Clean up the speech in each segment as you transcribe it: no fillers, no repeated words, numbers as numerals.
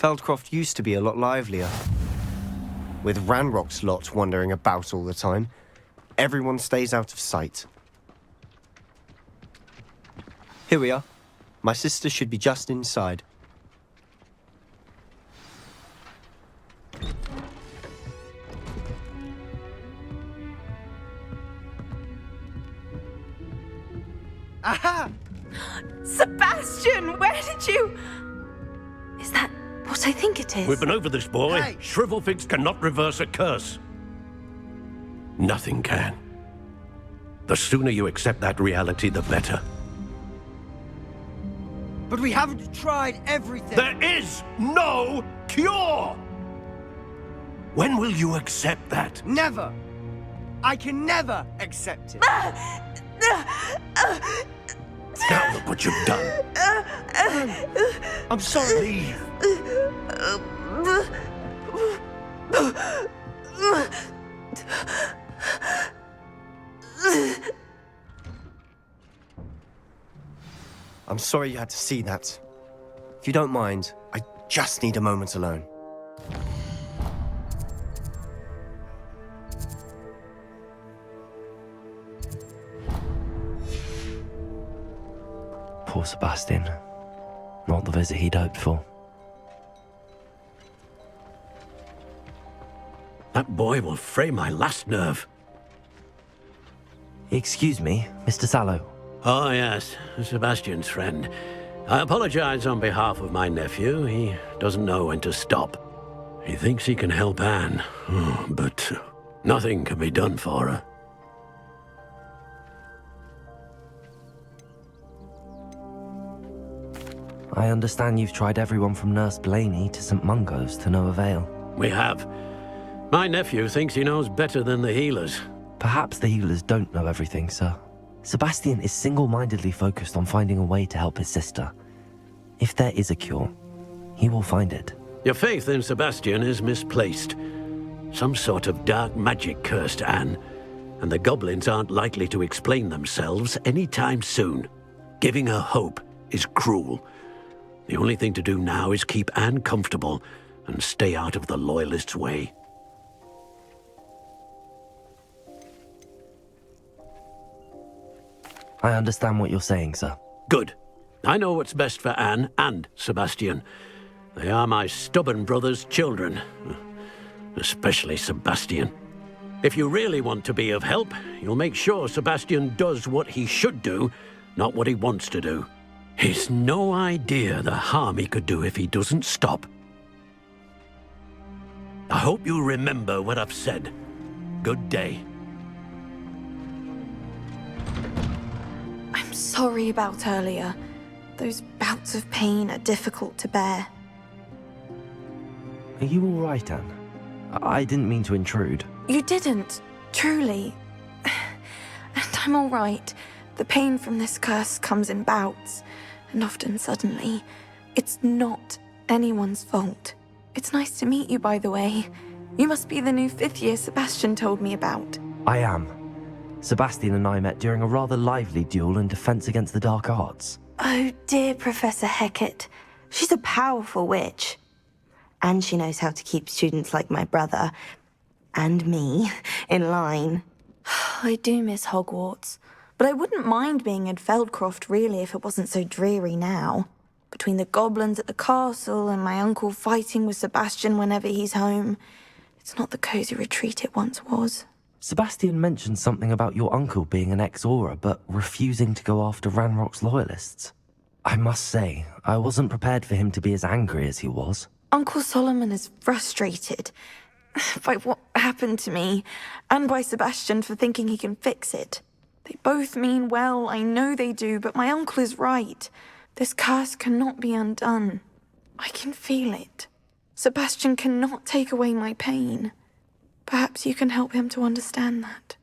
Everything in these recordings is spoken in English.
Feldcroft used to be a lot livelier. With Ranrock's lot wandering about all the time, everyone stays out of sight. Here we are. My sister should be just inside. Aha! Sebastian, where did you... Is that what I think it is? We've been over this, boy. Hey. Shrivelfigs cannot reverse a curse. Nothing can. The sooner you accept that reality, the better. But we haven't tried everything. There is no cure! When will you accept that? Never! I can never accept it. Now look what you've done. I'm sorry. Leave. I'm sorry you had to see that. If you don't mind, I just need a moment alone. Poor Sebastian. Not the visit he'd hoped for. That boy will fray my last nerve. Excuse me, Mr. Sallow. Oh, yes, Sebastian's friend. I apologize on behalf of my nephew. He doesn't know when to stop. He thinks he can help Anne, but nothing can be done for her. I understand you've tried everyone from Nurse Blaney to St. Mungo's to no avail. We have. My nephew thinks he knows better than the healers. Perhaps the healers don't know everything, sir. Sebastian is single-mindedly focused on finding a way to help his sister. If there is a cure, he will find it. Your faith in Sebastian is misplaced. Some sort of dark magic cursed Anne, and the goblins aren't likely to explain themselves anytime soon. Giving her hope is cruel. The only thing to do now is keep Anne comfortable and stay out of the Loyalists' way. I understand what you're saying, sir. Good. I know what's best for Anne and Sebastian. They are my stubborn brother's children. Especially Sebastian. If you really want to be of help, you'll make sure Sebastian does what he should do, not what he wants to do. He's no idea the harm he could do if he doesn't stop. I hope you remember what I've said. Good day. I'm sorry about earlier. Those bouts of pain are difficult to bear. Are you all right, Anne? I didn't mean to intrude. You didn't, truly. And I'm all right. The pain from this curse comes in bouts, and often suddenly. It's not anyone's fault. It's nice to meet you, by the way. You must be the new 5th year Sebastian told me about. I am. Sebastian and I met during a rather lively duel in defense against the dark arts. Oh, dear Professor Hecat. She's a powerful witch. And she knows how to keep students like my brother, and me, in line. I do miss Hogwarts, but I wouldn't mind being in Feldcroft, really, if it wasn't so dreary now. Between the goblins at the castle and my uncle fighting with Sebastian whenever he's home, it's not the cozy retreat it once was. Sebastian mentioned something about your uncle being an ex-Auror, but refusing to go after Ranrock's loyalists. I must say, I wasn't prepared for him to be as angry as he was. Uncle Solomon is frustrated by what happened to me, and by Sebastian for thinking he can fix it. They both mean well, I know they do, but my uncle is right. This curse cannot be undone. I can feel it. Sebastian cannot take away my pain. Perhaps you can help him to understand that.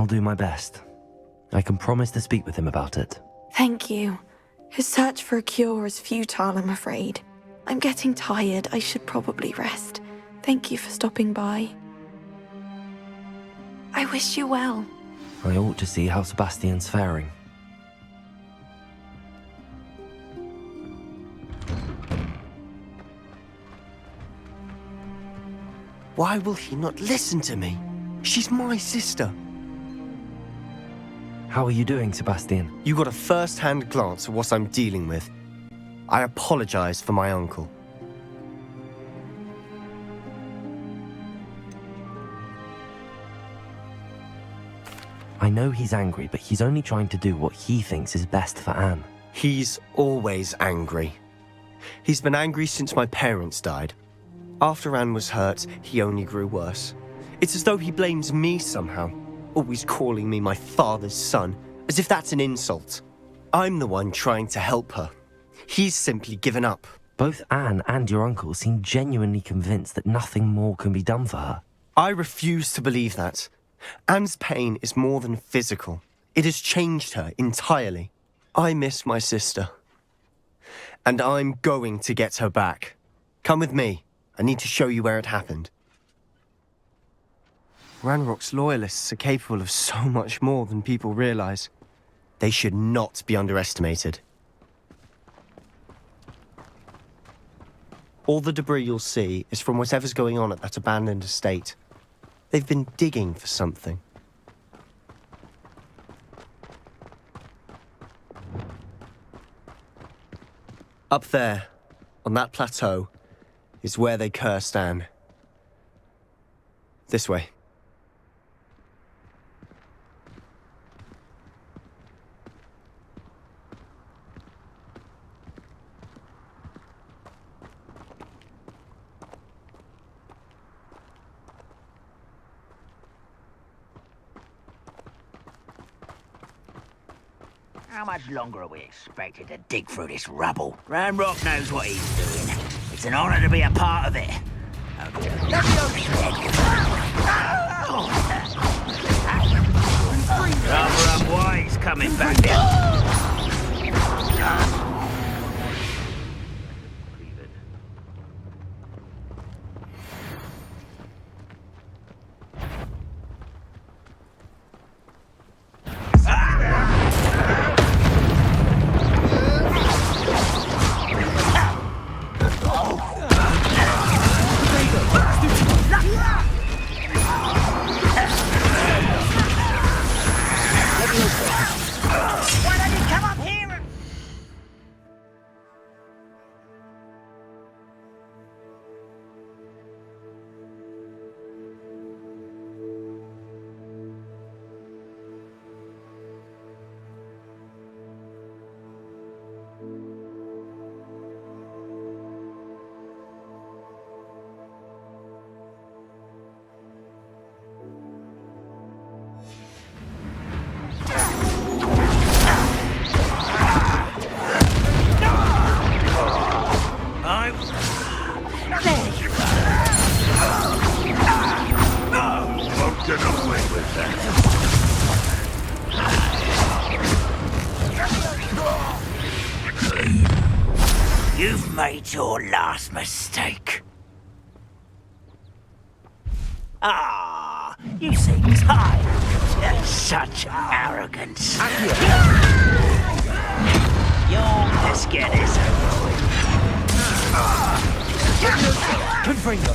I'll do my best. I can promise to speak with him about it. Thank you. His search for a cure is futile, I'm afraid. I'm getting tired. I should probably rest. Thank you for stopping by. I wish you well. I ought to see how Sebastian's faring. Why will he not listen to me? She's my sister. How are you doing, Sebastian? You got a first-hand glance at what I'm dealing with. I apologize for my uncle. I know he's angry, but he's only trying to do what he thinks is best for Anne. He's always angry. He's been angry since my parents died. After Anne was hurt, he only grew worse. It's as though he blames me somehow, always calling me my father's son, as if that's an insult. I'm the one trying to help her. He's simply given up. Both Anne and your uncle seem genuinely convinced that nothing more can be done for her. I refuse to believe that. Anne's pain is more than physical. It has changed her entirely. I miss my sister. And I'm going to get her back. Come with me. I need to show you where it happened. Ranrock's loyalists are capable of so much more than people realize. They should not be underestimated. All the debris you'll see is from whatever's going on at that abandoned estate. They've been digging for something. Up there, on that plateau, is where they cursed Anne. This way. How much longer are we expected to dig through this rubble? Ranrock knows what he's doing. It's an honor to be a part of it. Rather unwise coming back here. You've made your last mistake. Ah, you seem tired. Such arrogance. You'll just get this over with. Confringo.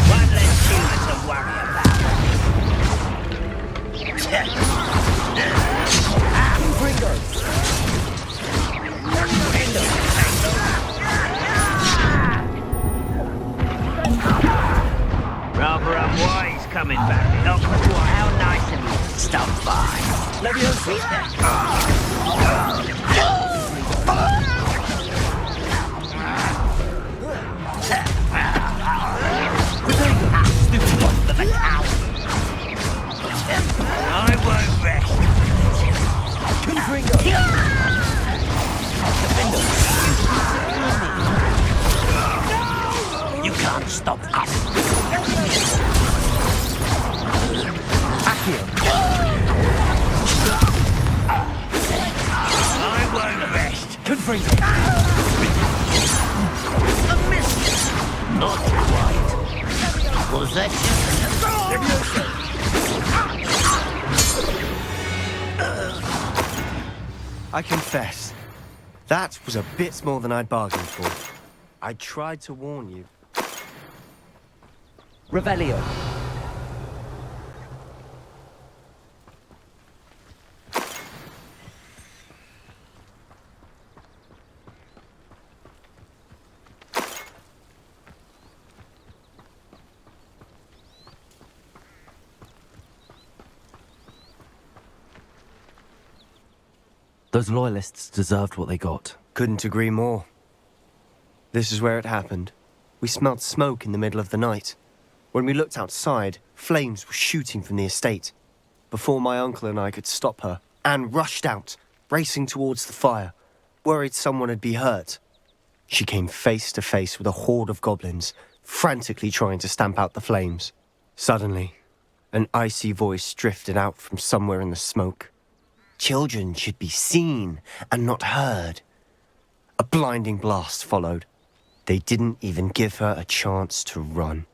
One less human to worry about. Rather unwise coming back. Oh, how nice of you to stop by. I won't rest. You can't stop us. freeze. Not quite. Was that I confess, that was a bit more than I'd bargained for. I tried to warn you. Revelio. Those loyalists deserved what they got. Couldn't agree more. This is where it happened. We smelled smoke in the middle of the night. When we looked outside, flames were shooting from the estate. Before my uncle and I could stop her, Anne rushed out, racing towards the fire, worried someone had been hurt. She came face to face with a horde of goblins, frantically trying to stamp out the flames. Suddenly, an icy voice drifted out from somewhere in the smoke. Children should be seen and not heard. A blinding blast followed. They didn't even give her a chance to run.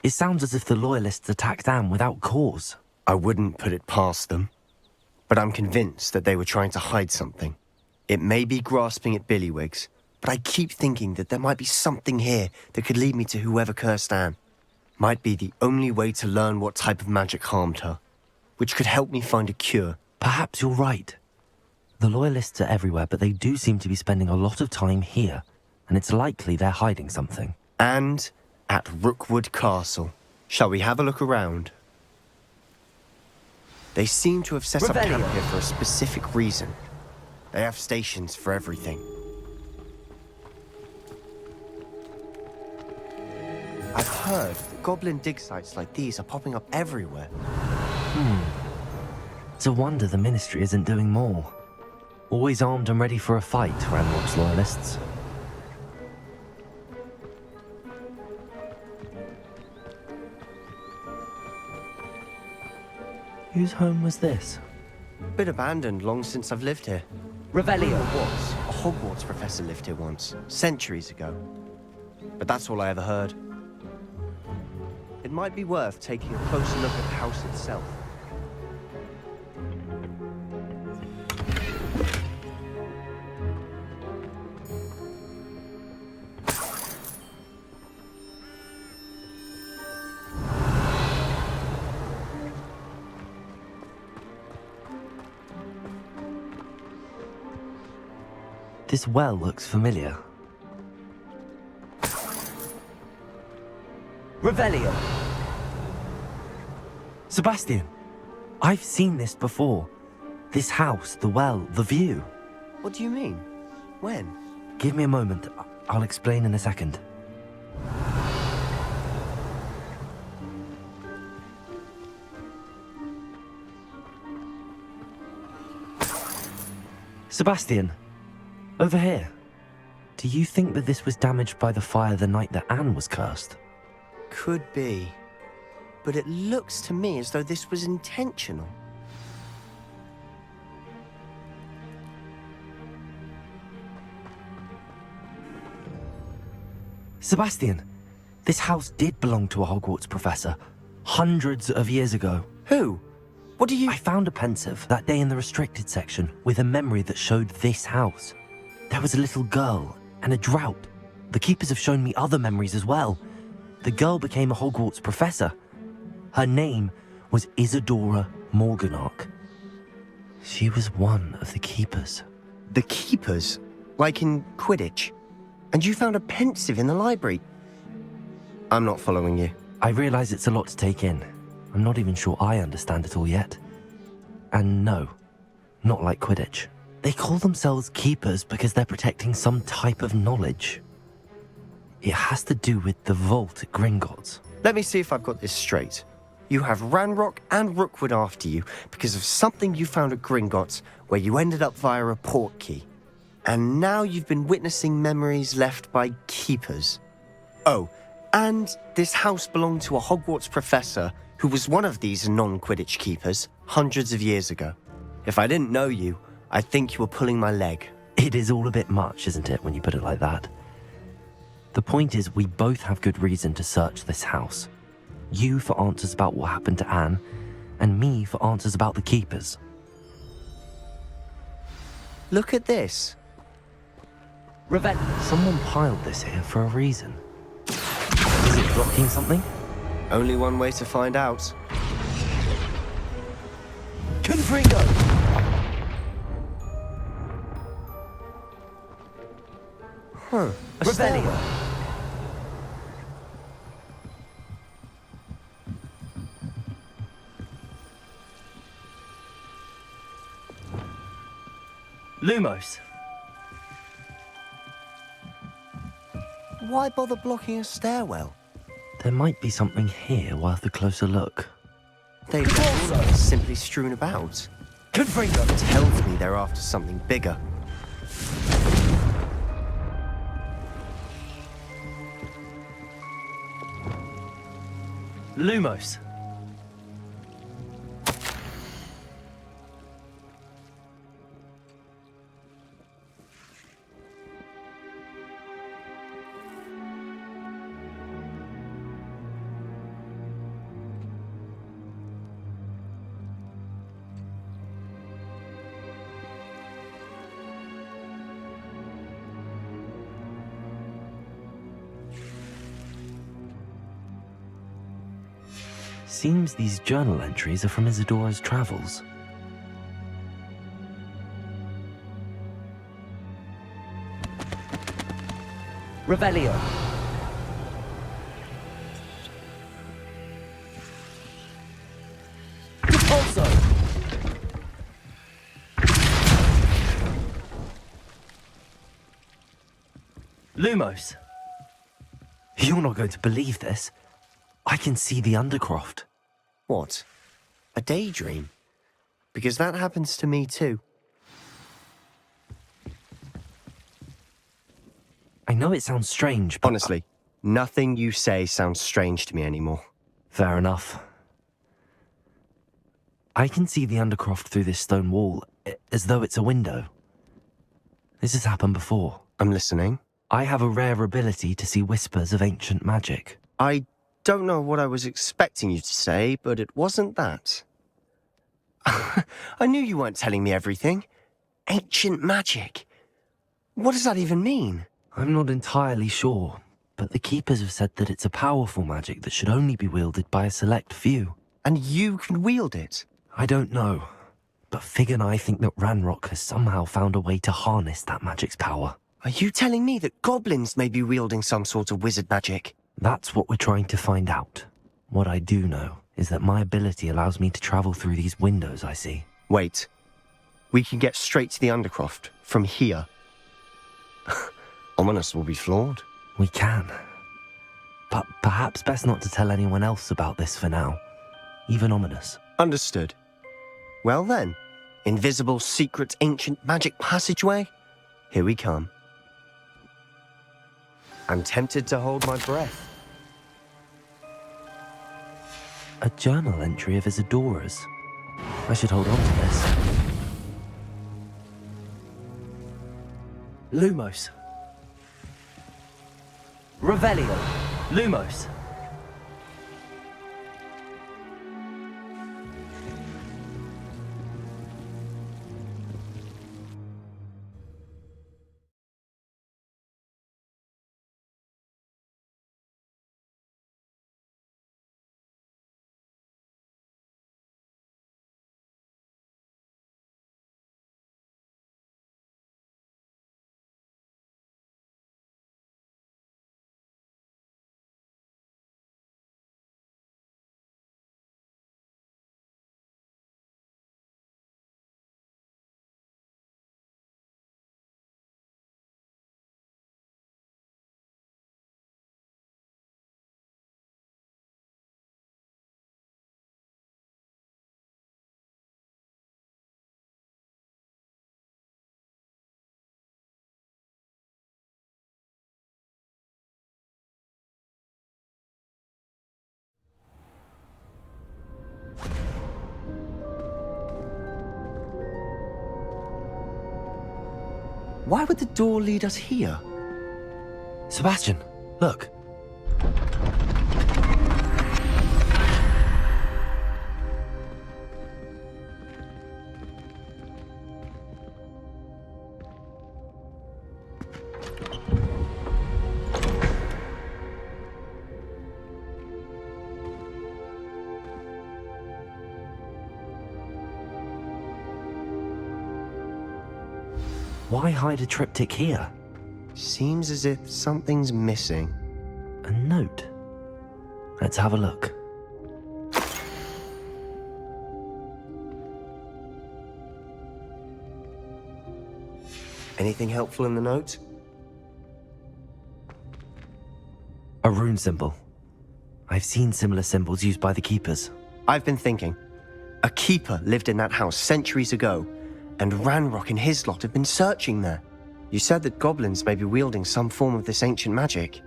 It sounds as if the loyalists attacked Anne without cause. I wouldn't put it past them, but I'm convinced that they were trying to hide something. It may be grasping at billywhigs, but I keep thinking that there might be something here that could lead me to whoever cursed Anne. Might be the only way to learn what type of magic harmed her, which could help me find a cure. Perhaps you're right. The loyalists are everywhere, but they do seem to be spending a lot of time here, and it's likely they're hiding something. And at Rookwood Castle. Shall we have a look around? They seem to have set up camp here for a specific reason. They have stations for everything. I've heard that goblin dig sites like these are popping up everywhere. It's a wonder the Ministry isn't doing more. Always armed and ready for a fight, Ranrock's loyalists. Whose home was this? Been abandoned long since I've lived here. Revelio. Was. A Hogwarts professor lived here once, centuries ago. But that's all I ever heard. It might be worth taking a closer look at the house itself. This well looks familiar. Revelio! Sebastian! I've seen this before. This house, the well, the view. What do you mean? When? Give me a moment. I'll explain in a second. Sebastian, over here. Do you think that this was damaged by the fire the night that Anne was cursed? Could be. But it looks to me as though this was intentional. Sebastian, this house did belong to a Hogwarts professor, hundreds of years ago. Who? What do you... I found a pensive that day in the restricted section with a memory that showed this house. There was a little girl and a drought. The keepers have shown me other memories as well. The girl became a Hogwarts professor. Her name was Isadora Morganach. She was one of the keepers. The keepers? Like in Quidditch? And you found a pensive in the library? I'm not following you. I realize it's a lot to take in. I'm not even sure I understand it all yet. And no, not like Quidditch. They call themselves keepers because they're protecting some type of knowledge. It has to do with the vault at Gringotts. Let me see if I've got this straight. You have Ranrock and Rookwood after you because of something you found at Gringotts where you ended up via a port key. And now you've been witnessing memories left by keepers. Oh, and this house belonged to a Hogwarts professor who was one of these non-Quidditch keepers hundreds of years ago. If I didn't know you, I'd think you were pulling my leg. It is all a bit much, isn't it, when you put it like that? The point is, we both have good reason to search this house. You for answers about what happened to Anne, and me for answers about the keepers. Look at this. Someone piled this here for a reason. Is it blocking something? Only one way to find out. Confringo! Huh. A stairwell. Lumos. Why bother blocking a stairwell? There might be something here worth a closer look. They've left all of this simply strewn about. Confringo! Tells me they're after something bigger. Lumos. Seems these journal entries are from Isadora's travels. Revelio. Repulso. Lumos. You're not going to believe this. I can see the Undercroft. What? A daydream? Because that happens to me too. I know it sounds strange, but... Honestly, nothing you say sounds strange to me anymore. Fair enough. I can see the Undercroft through this stone wall, as though it's a window. This has happened before. I'm listening. I have a rare ability to see whispers of ancient magic. I don't know what I was expecting you to say, but it wasn't that. I knew you weren't telling me everything. Ancient magic. What does that even mean? I'm not entirely sure, but the Keepers have said that it's a powerful magic that should only be wielded by a select few. And you can wield it? I don't know, but Fig and I think that Ranrock has somehow found a way to harness that magic's power. Are you telling me that goblins may be wielding some sort of wizard magic? That's what we're trying to find out. What I do know is that my ability allows me to travel through these windows I see. Wait. We can get straight to the Undercroft from here. Ominous will be flawed. We can. But perhaps best not to tell anyone else about this for now. Even Ominous. Understood. Well then, invisible, secret, ancient magic passageway? Here we come. I'm tempted to hold my breath. A journal entry of Isadora's. I should hold on to this. Lumos. Revelio. Lumos. Why would the door lead us here? Sebastian, look. Why hide a triptych here? Seems as if something's missing. A note. Let's have a look. Anything helpful in the note? A rune symbol. I've seen similar symbols used by the keepers. I've been thinking. A keeper lived in that house centuries ago, and Ranrock and his lot have been searching there. You said that goblins may be wielding some form of this ancient magic.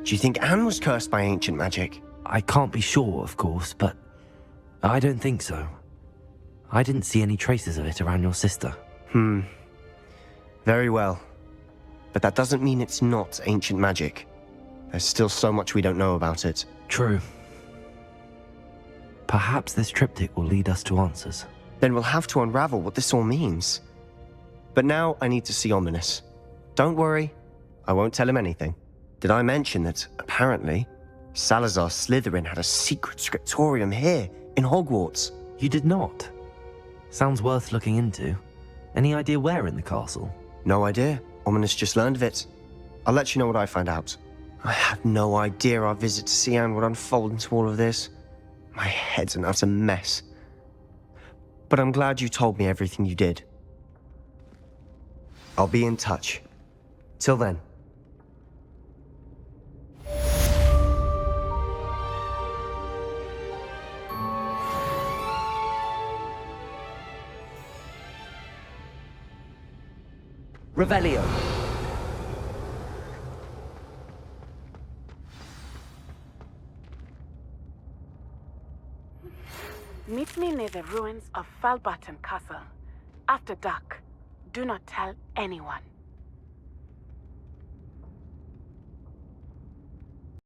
Do you think Anne was cursed by ancient magic? I can't be sure, of course, but I don't think so. I didn't see any traces of it around your sister. Very well. But that doesn't mean it's not ancient magic. There's still so much we don't know about it. True. Perhaps this triptych will lead us to answers. Then we'll have to unravel what this all means. But now I need to see Ominous. Don't worry, I won't tell him anything. Did I mention that, apparently, Salazar Slytherin had a secret scriptorium here in Hogwarts? You did not? Sounds worth looking into. Any idea where in the castle? No idea. Ominous just learned of it. I'll let you know what I find out. I had no idea our visit to see Anne would unfold into all of this. My head's an utter mess. But I'm glad you told me everything you did. I'll be in touch. Till then. Revelio. Meet me near the ruins of Falbarton Castle. After dark. Do not tell anyone.